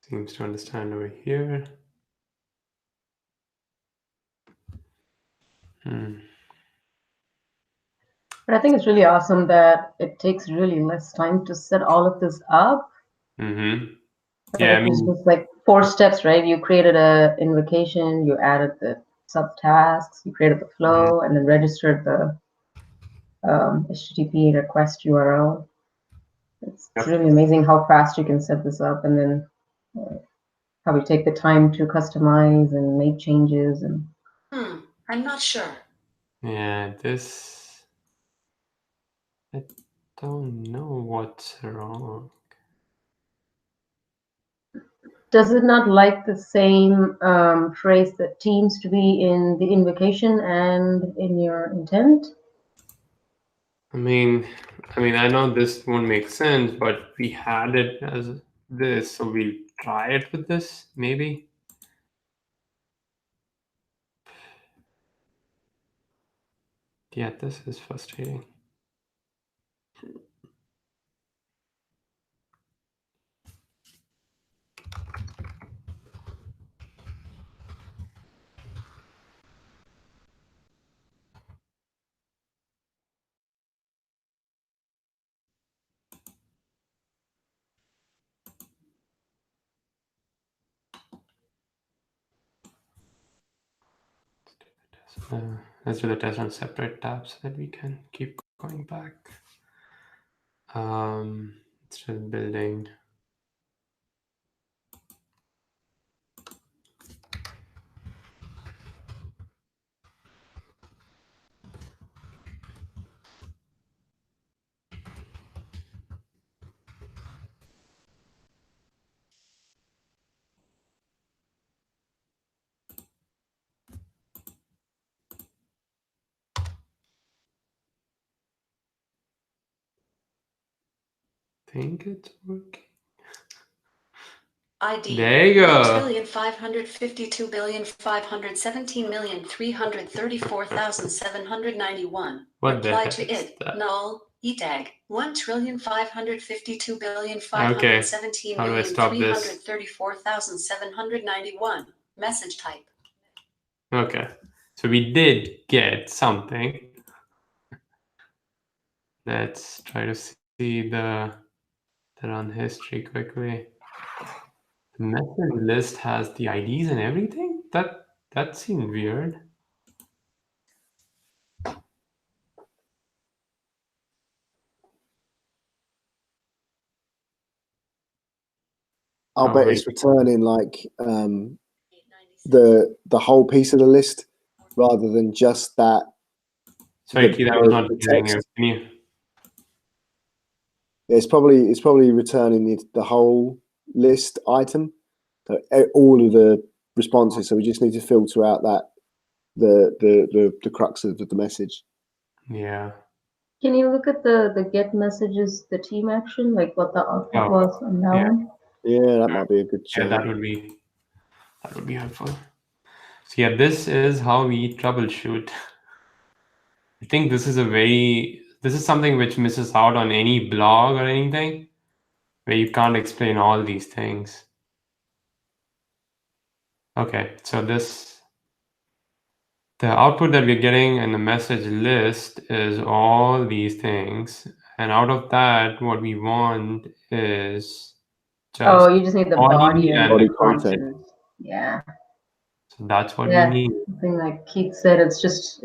Seems to understand over here. But I think it's really awesome that it takes really less time to set all of this up. Mm-hmm. Like Yeah, I it was mean, just like 4 steps, right? You created a invocation, you added the subtasks, you created the flow, and then registered the HTTP request URL. It's really amazing how fast you can set this up, and then how we take the time to customize and make changes. And I'm not sure. yeah, this. I don't know what's wrong. does it not like the same phrase that seems to be in the invocation and in your intent? I mean, I know this won't make sense, but we had it as this, so we'll try it with this, maybe. Yeah, this is frustrating. Let's do the test on separate tabs so that we can keep going back. Still building. Think it's working. ID. There you go. 1,552,517,334,791. What the Reply heck to is it. that? Null. ETAG. How do I stop this? 1,552,517,334,791. Message type. Okay, so we did get something. Let's try to see the run history quickly. The message list has the IDs and everything? That seemed weird. I'll Oh, bet wait. it's returning like the whole piece of the list rather than just that. Sorry, the- Keith, I was not the hearing you. text. Can you? It's probably returning the whole list item, so all of the responses. So we just need to filter out that the crux of the message. Yeah. Can you look at the get messages, the team action, like what the output Oh, was on that yeah. one? Yeah, that might be a good Yeah, shout. that would be helpful. So yeah, this is how we troubleshoot. I think this is something which misses out on any blog or anything where you can't explain all these things. Okay, so the output that we're getting in the message list is all these things. And out of that, what we want is Oh, just you just need the body body and Body the content. content. Yeah. so that's what we Yeah. need. I think like Keith said, it's just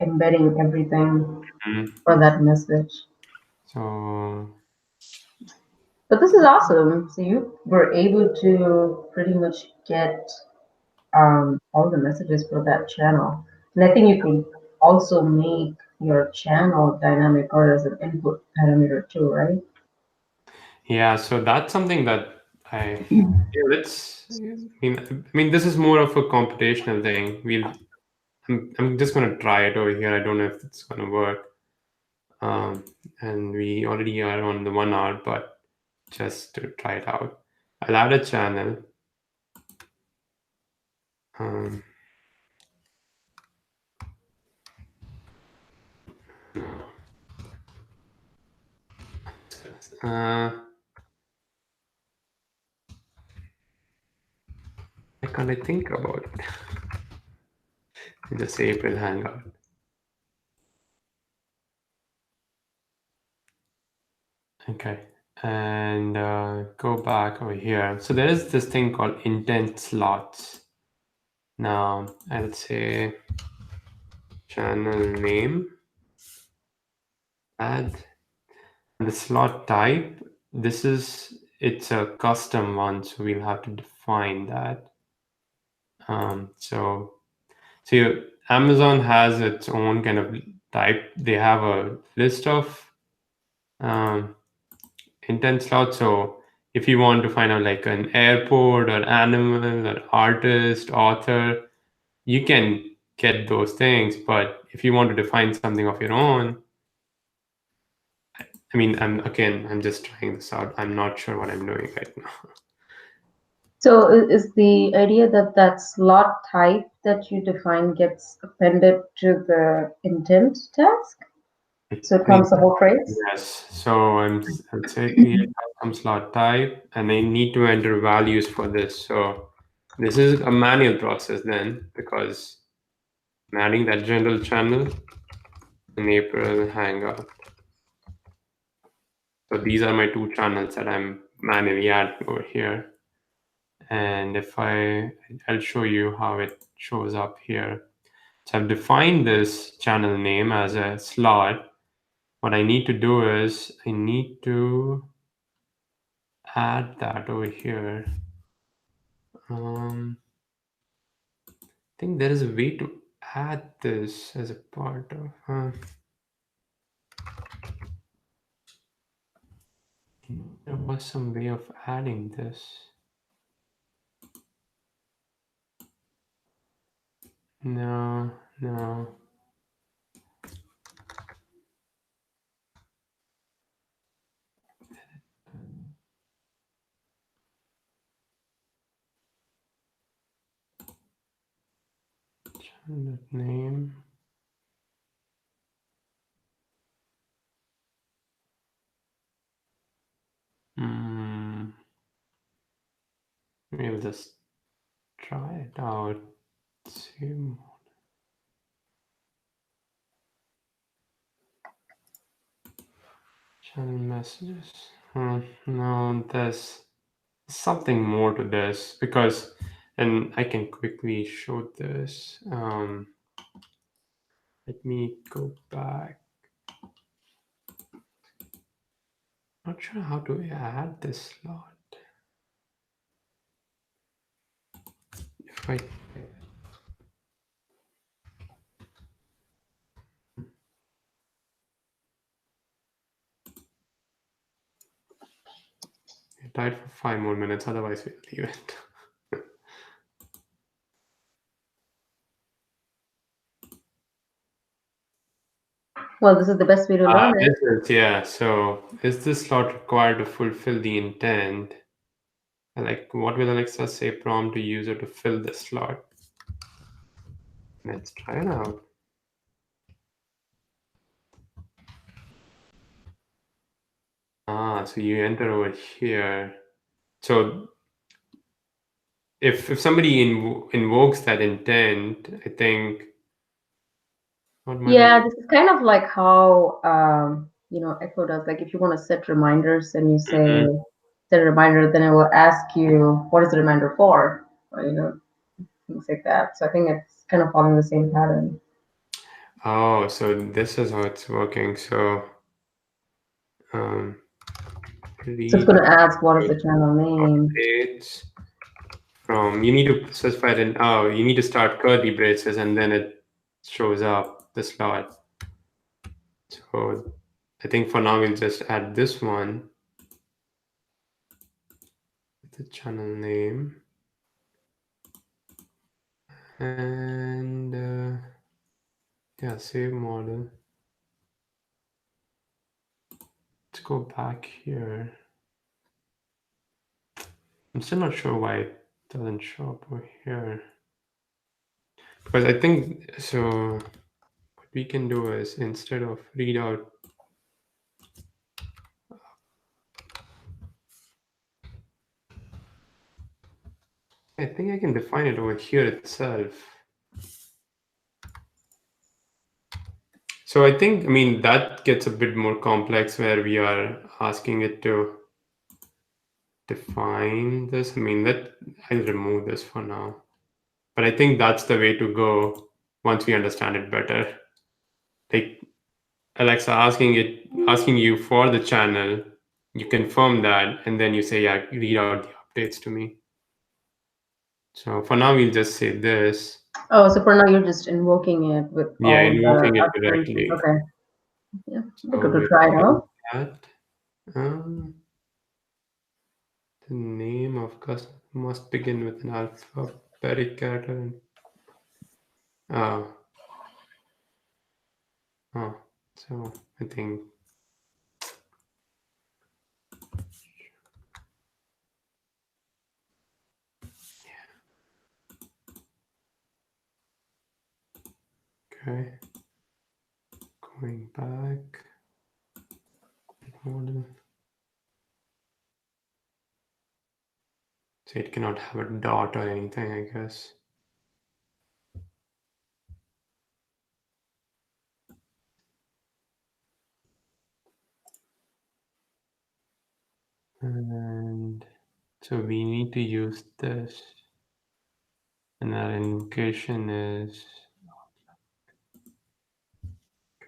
embedding everything Mhm. for that message. So But this is awesome. So you were able to pretty much get all the messages for that channel. And I think you could also make your channel dynamic or as an input parameter too, right? yeah, so that's something that I mean, this is more of a computational thing. I'm just gonna try it over here. I don't know if it's gonna work. And we already are on the 1 hour, but just to try it out, I'll add a channel. Why can't I think about it? Just say April Hangout. Okay, and go back over here. So there is this thing called intent slots. Now I'll say channel name, add, and the slot type. It's a custom one, so we'll have to define that. So Amazon has its own kind of type. They have a list of intent slots. So if you want to find out like an airport or animal or artist, author, you can get those things. But if you want to define something of your own, I mean, I'm just trying this out. I'm not sure what I'm doing right now. So is the idea that that slot type that you define gets appended to the intent task? So it comes the whole phrase? Yes. So I'll say create custom slot type, and I need to enter values for this. So this is a manual process then, because I'm adding that general channel in April Hangout. So these are my two channels that I'm manually adding over here. And if I'll show you how it shows up here. So I've defined this channel name as a slot. What I need to do is I need to add that over here. I think there is a way to add this as a part of. There was some way of adding this. No. Channel name. We'll just try it out. See. Channel messages. No, there's something more to this because, and I can quickly show this. Let me go back. Not sure how to add this slot. If I type for 5 more minutes, otherwise we'll leave it. Well, this is the best way to learn it. Yeah. So is this slot required to fulfill the intent? Like, what will Alexa say? Prompt to user to fill the slot. Let's try it out. So you enter over here. So if somebody invokes that intent, I think. Yeah, this is kind of like how Echo does. Like if you want to set reminders and you say set a reminder, then it will ask you what is the reminder for, or things like that. So I think it's kind of following the same pattern. Oh, so this is how it's working. So So it's going to ask what is the channel name. Updates from, you need to specify it in, you need to start curly braces and then it shows up the slot. So I think for now we'll just add this one, the channel name, and yeah, save model. Let's go back here. I'm still not sure why it doesn't show up over here. Because I think, so what we can do is instead of read out, I think I can define it over here itself. So I think, that gets a bit more complex where we are asking it to define this. I'll remove this for now. But I think that's the way to go once we understand it better. Like Alexa asking you for the channel, you confirm that, and then you say, yeah, read out the updates to me. So for now, we'll just say this. Oh, so for now you're just invoking it with all Invoking the it directly. Okay. Yeah, So good to try it out. The name of customer must begin with an alphabetic character. So I think Okay. Going back. Model. So it cannot have a dot or anything, I guess. And so we need to use this. And our invocation is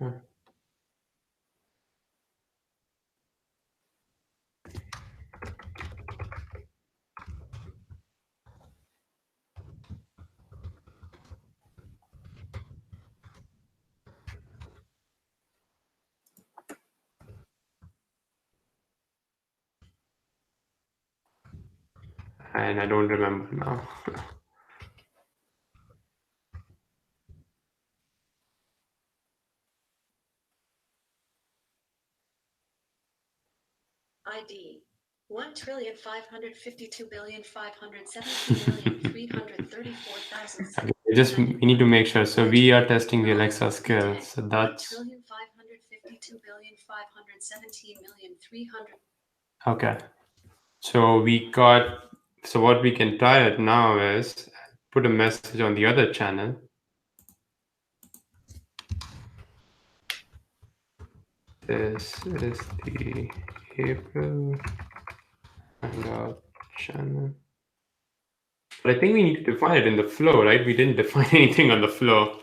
okay. And I don't remember now. ID 1,552,517,334,000. We need to make sure. So we are testing the Alexa skill. So that's 1,552,517,300. okay. So we got. So what we can try it now is put a message on the other channel. This is the April Hangout channel. But I think we need to define it in the flow, right? We didn't define anything on the flow.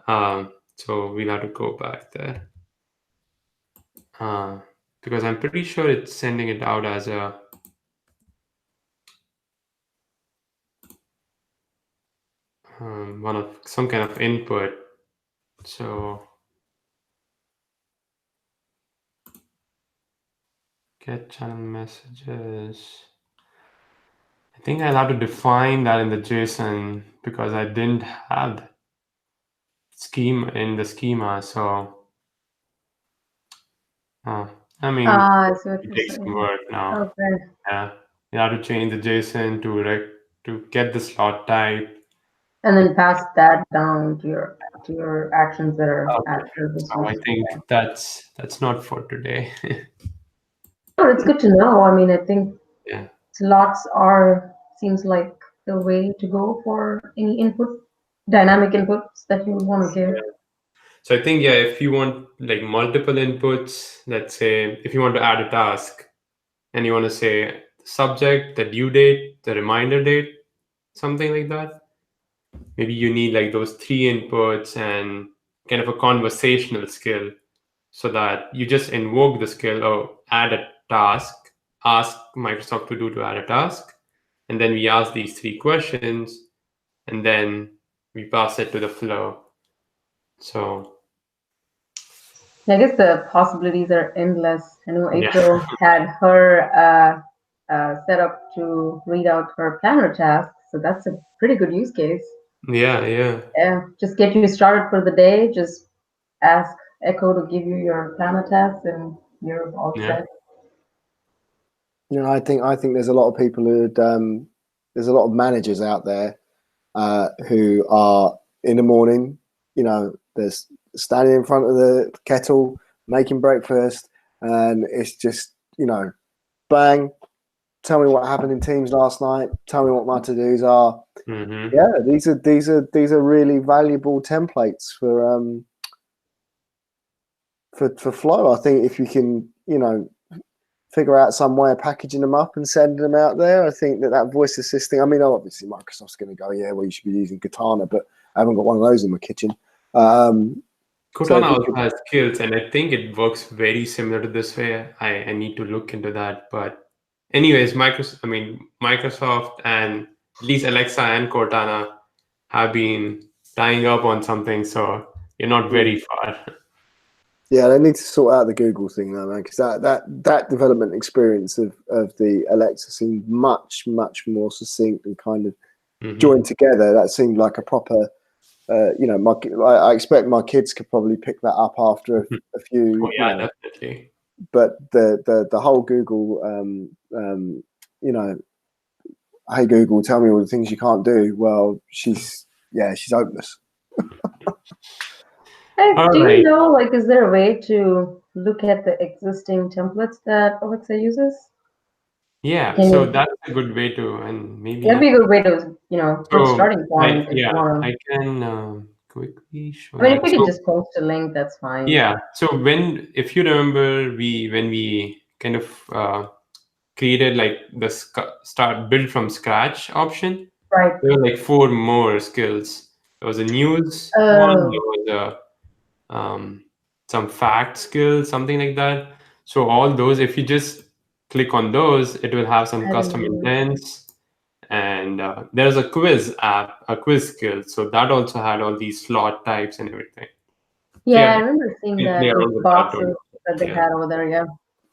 So we'll have to go back there. Because I'm pretty sure it's sending it out as a one of some kind of input. So get channel messages. I think I'll have to define that in the JSON because I didn't have the schema in the schema. So I mean, I see what it you're takes some saying. work now. Okay. Yeah, you have to change the JSON to get the slot type. And then pass that down to your actions that are after this So I one. think that's not for today. Oh, it's good to know. I mean, I think Yeah. slots seems like the way to go for any input, dynamic inputs that you want to give. Yeah. So I think if you want like multiple inputs, let's say if you want to add a task and you want to say the subject, the due date, the reminder date, something like that. Maybe you need like those three inputs and kind of a conversational skill so that you just invoke the skill or add a task, ask Microsoft to add a task, and then we ask these three questions and then we pass it to the flow. So I guess the possibilities are endless. I know yeah. April had her set up to read out her planner task, so that's a pretty good use case. Yeah. Just get you started for the day. Just ask Echo to give you your planner task, and you're all set. You know, I think there's a lot of people there's a lot of managers out there who are in the morning, you know, there's standing in front of the kettle making breakfast, and it's just, you know, bang, tell me what happened in Teams last night, tell me what my to-dos are. Mm-hmm. Yeah, these are really valuable templates for flow. I think if you can, you know, figure out some way of packaging them up and sending them out there, I think that voice assisting. I mean, obviously Microsoft's going to go, yeah, well, you should be using Katana, but I haven't got one of those in my kitchen. Katana also has skills, and I think it works very similar to this way. I need to look into that. But anyways, Microsoft and at least Alexa and Cortana have been tying up on something, so you're not very far. Yeah, they need to sort out the Google thing though, man, because that development experience of the Alexa seemed much more succinct and kind of joined together. That seemed like a proper. You know, I expect my kids could probably pick that up after a few. Oh, yeah, you know, definitely. But the whole Google, you know, hey Google, tell me all the things you can't do. Well, she's hopeless. All Do you right. know, like, is there a way to look at the existing templates that Alexa uses? Yeah, Can so you, that's a good way to, and that'd be maybe a good way to, good so starting point if you want to. I can quickly show I mean, if that. you can So just post a link, that's fine. yeah, so if you remember, when we kind of created like the start build from scratch option, Right. there were like four more skills. There was a news one, there Oh, was some fact skill, something like that. So all those, if you just click on those, it will have some I didn't custom know. intents. And there's a quiz app, a quiz skill. So that also had all these slot types and everything. So Yeah, yeah, I remember seeing you can play that with around with that boxes one. that they Yeah. had over there. Yeah.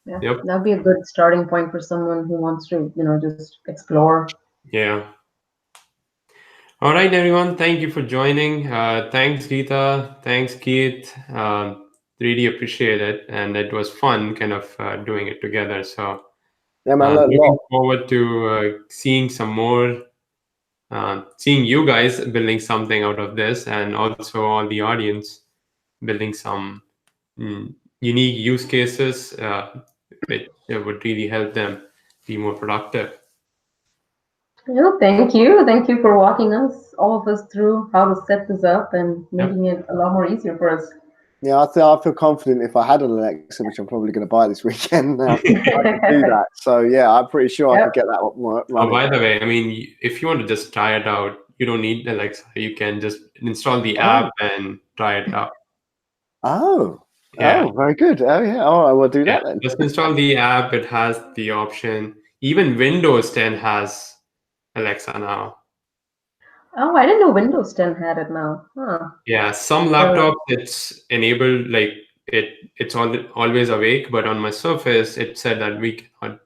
Yeah. Yep. That'd be a good starting point for someone who wants to, just explore. Yeah. All right, everyone. Thank you for joining. Thanks, Geeta. Thanks, Keith. Really appreciate it, and it was fun, kind of doing it together. So Yeah, man, learned a looking lot. forward to seeing some more, seeing you guys building something out of this, and also all the audience building some unique use cases, which would really help them be more productive. Thank you. Thank you for walking us, all of us, through how to set this up and Yep. making it a lot more easier for us. Yeah, I feel confident if I had an Alexa, which I'm probably going to buy this weekend now, I could do that. So yeah, I'm pretty sure I Yep. could get that Oh, running. by the way, I mean, if you want to just try it out, you don't need Alexa. You can just install the Oh, app and try it out. oh, Yeah, very good. Oh yeah, all right, we'll do yeah. that then. Just install the app. It has the option. Even Windows 10 has Alexa now. Oh, I didn't know Windows 10 had it now. Huh. Yeah, some So, laptops it's enabled, like it's always awake, but on my Surface it said that we cannot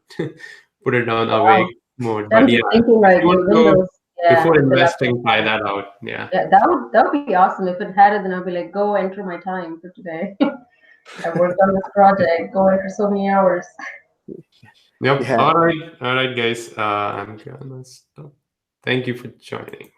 put it on wow. awake mode. But I'm yeah, just thinking if like you want your to, Windows, yeah, before if the laptop investing, try had it. that out. Yeah. Yeah, that would be awesome. If it had it, then I'd be like, go enter my time for today. I worked on this project. Go enter so many hours. Yep. Yeah. All right, guys. I'm gonna stop. Thank you for joining.